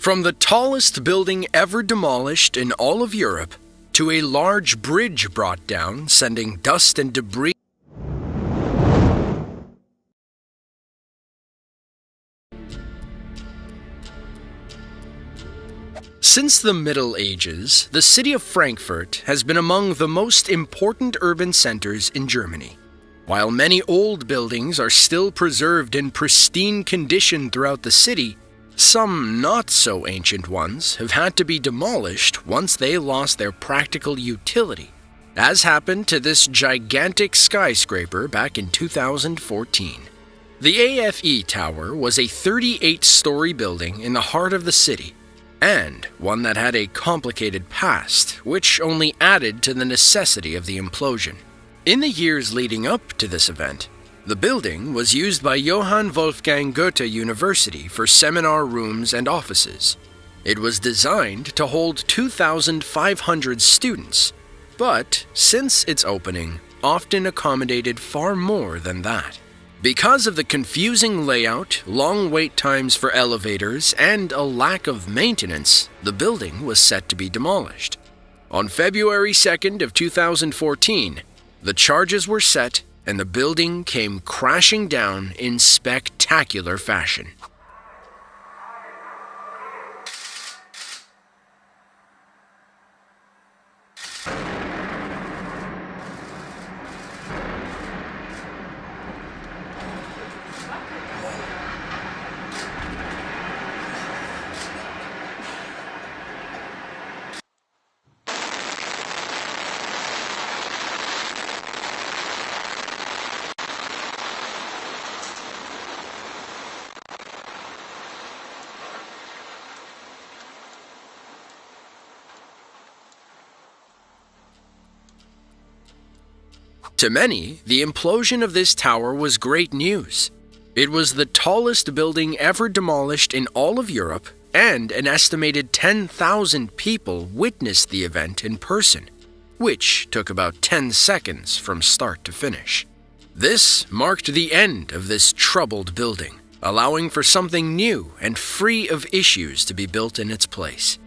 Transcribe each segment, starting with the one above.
From the tallest building ever demolished in all of Europe to a large bridge brought down, sending dust and debris. Since the Middle Ages, the city of Frankfurt has been among the most important urban centers in Germany. While many old buildings are still preserved in pristine condition throughout the city, some not-so-ancient ones have had to be demolished once they lost their practical utility, as happened to this gigantic skyscraper back in 2014. The AFE Tower was a 38-story building in the heart of the city, and one that had a complicated past, which only added to the necessity of the implosion. In the years leading up to this event, the building was used by Johann Wolfgang Goethe University for seminar rooms and offices. It was designed to hold 2,500 students, but since its opening, often accommodated far more than that. Because of the confusing layout, long wait times for elevators, and a lack of maintenance, the building was set to be demolished. On February 2nd of 2014, the charges were set and the building came crashing down in spectacular fashion. To many, the implosion of this tower was great news. It was the tallest building ever demolished in all of Europe, and an estimated 10,000 people witnessed the event in person, which took about 10 seconds from start to finish. This marked the end of this troubled building, allowing for something new and free of issues to be built in its place.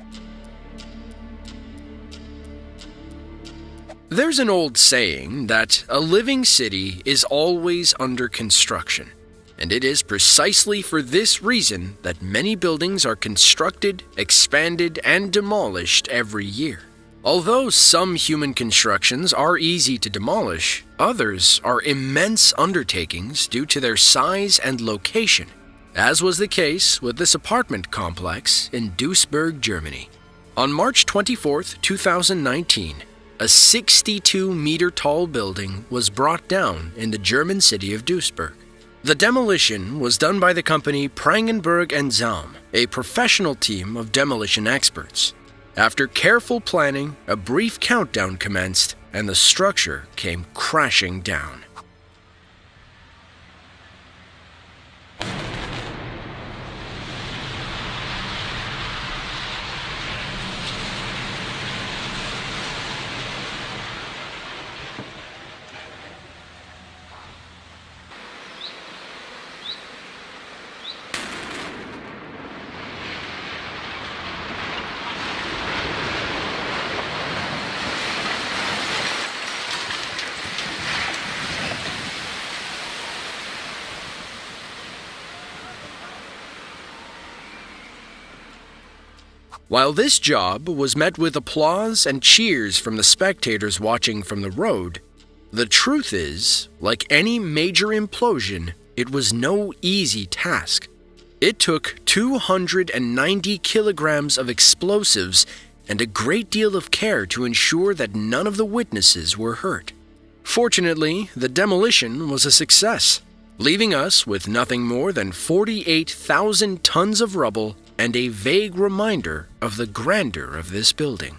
There's an old saying that a living city is always under construction, and it is precisely for this reason that many buildings are constructed, expanded, and demolished every year. Although some human constructions are easy to demolish, others are immense undertakings due to their size and location, as was the case with this apartment complex in Duisburg, Germany. On March 24, 2019, a 62-meter-tall building was brought down in the German city of Duisburg. The demolition was done by the company Prangenberg & Zaum, a professional team of demolition experts. After careful planning, a brief countdown commenced, and the structure came crashing down. While this job was met with applause and cheers from the spectators watching from the road, the truth is, like any major implosion, it was no easy task. It took 290 kilograms of explosives and a great deal of care to ensure that none of the witnesses were hurt. Fortunately, the demolition was a success, leaving us with nothing more than 48,000 tons of rubble and a vague reminder of the grandeur of this building.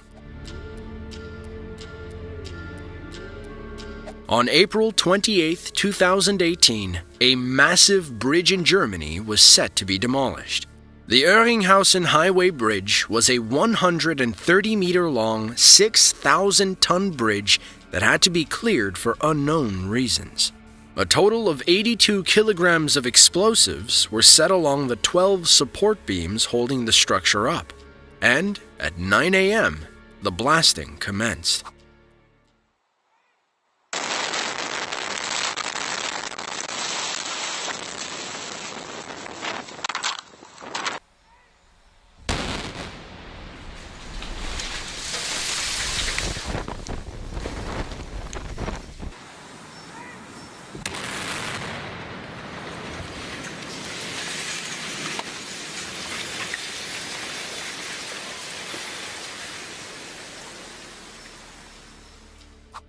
On April 28, 2018, a massive bridge in Germany was set to be demolished. The Oeringhausen Highway Bridge was a 130-meter-long, 6,000-ton bridge that had to be cleared for unknown reasons. A total of 82 kilograms of explosives were set along the 12 support beams holding the structure up, and at 9 a.m., the blasting commenced.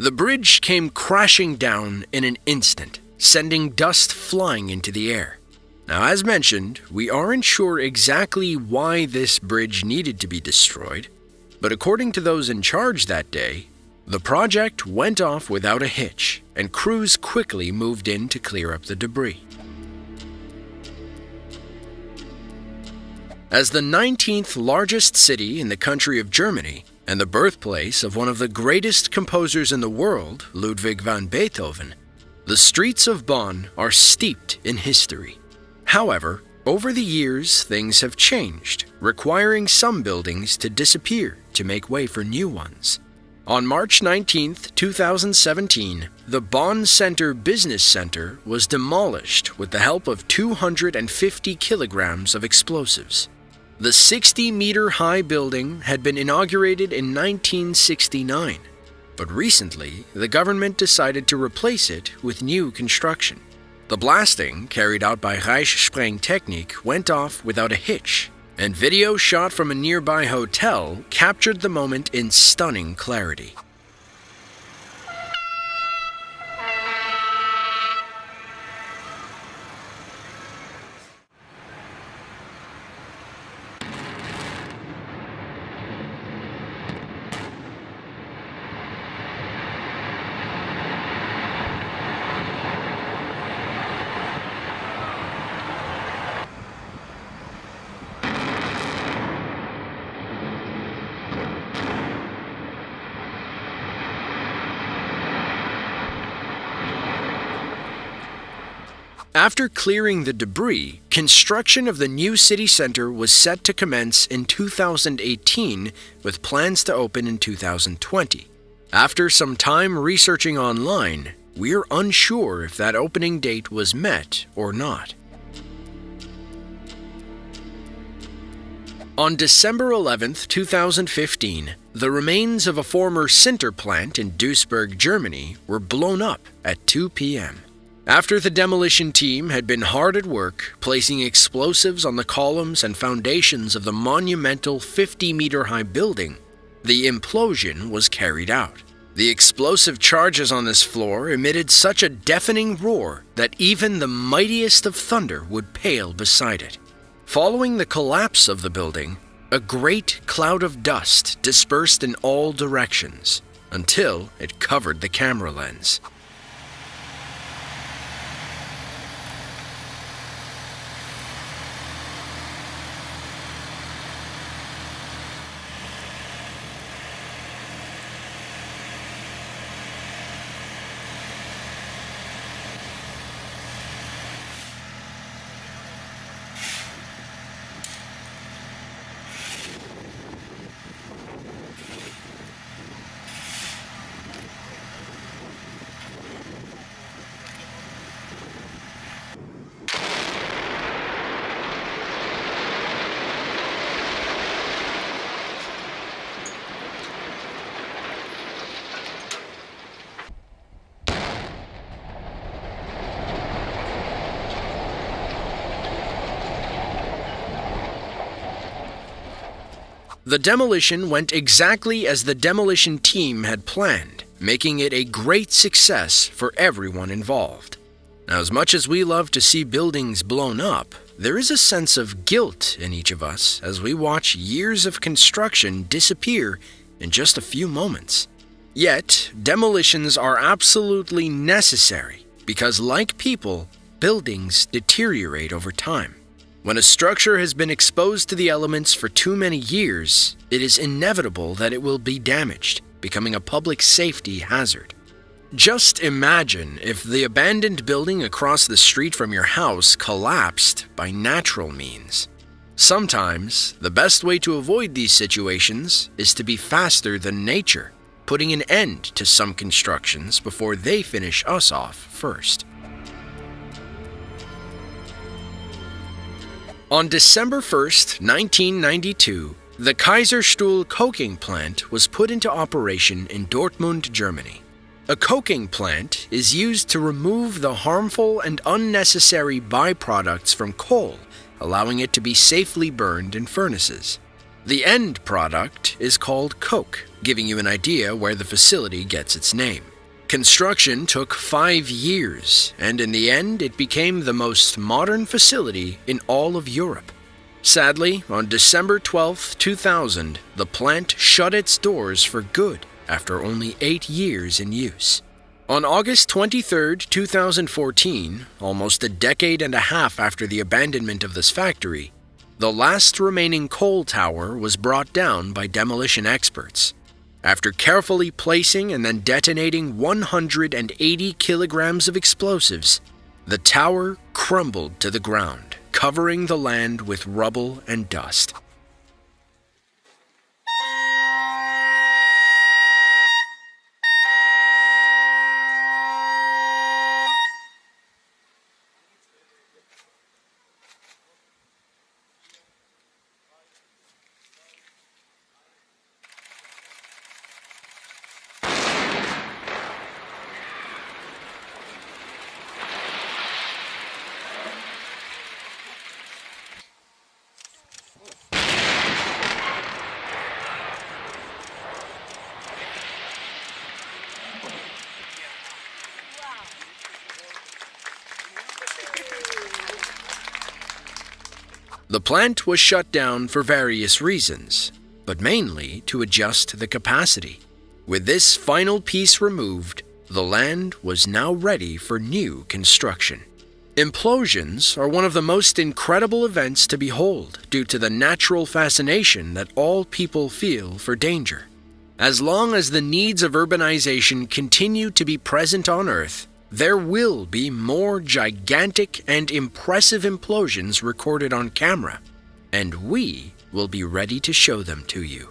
The bridge came crashing down in an instant, sending dust flying into the air. Now, as mentioned, we aren't sure exactly why this bridge needed to be destroyed, but according to those in charge that day, the project went off without a hitch, and crews quickly moved in to clear up the debris. As the 19th largest city in the country of Germany, and the birthplace of one of the greatest composers in the world, Ludwig van Beethoven, the streets of Bonn are steeped in history. However, over the years, things have changed, requiring some buildings to disappear to make way for new ones. On March 19, 2017, the Bonn Center Business Center was demolished with the help of 250 kilograms of explosives. The 60-meter-high building had been inaugurated in 1969, but recently the government decided to replace it with new construction. The blasting, carried out by Reichssprengtechnik, went off without a hitch, and video shot from a nearby hotel captured the moment in stunning clarity. After clearing the debris, construction of the new city center was set to commence in 2018 with plans to open in 2020. After some time researching online, we're unsure if that opening date was met or not. On December 11, 2015, the remains of a former sinter plant in Duisburg, Germany, were blown up at 2 p.m. After the demolition team had been hard at work, placing explosives on the columns and foundations of the monumental 50-meter-high building, the implosion was carried out. The explosive charges on this floor emitted such a deafening roar that even the mightiest of thunder would pale beside it. Following the collapse of the building, a great cloud of dust dispersed in all directions until it covered the camera lens. The demolition went exactly as the demolition team had planned, making it a great success for everyone involved. Now, as much as we love to see buildings blown up, there is a sense of guilt in each of us as we watch years of construction disappear in just a few moments. Yet, demolitions are absolutely necessary because, like people, buildings deteriorate over time. When a structure has been exposed to the elements for too many years, it is inevitable that it will be damaged, becoming a public safety hazard. Just imagine if the abandoned building across the street from your house collapsed by natural means. Sometimes, the best way to avoid these situations is to be faster than nature, putting an end to some constructions before they finish us off first. On December 1st, 1992, the Kaiserstuhl coking plant was put into operation in Dortmund, Germany. A coking plant is used to remove the harmful and unnecessary byproducts from coal, allowing it to be safely burned in furnaces. The end product is called coke, giving you an idea where the facility gets its name. Construction took 5 years, and in the end it became the most modern facility in all of Europe. Sadly, on December 12, 2000, the plant shut its doors for good after only 8 years in use. On August 23, 2014, almost a decade and a half after the abandonment of this factory, the last remaining coal tower was brought down by demolition experts. After carefully placing and then detonating 180 kilograms of explosives, the tower crumbled to the ground, covering the land with rubble and dust. The plant was shut down for various reasons, but mainly to adjust the capacity. With this final piece removed, the land was now ready for new construction. Implosions are one of the most incredible events to behold due to the natural fascination that all people feel for danger. As long as the needs of urbanization continue to be present on Earth, there will be more gigantic and impressive implosions recorded on camera, and we will be ready to show them to you.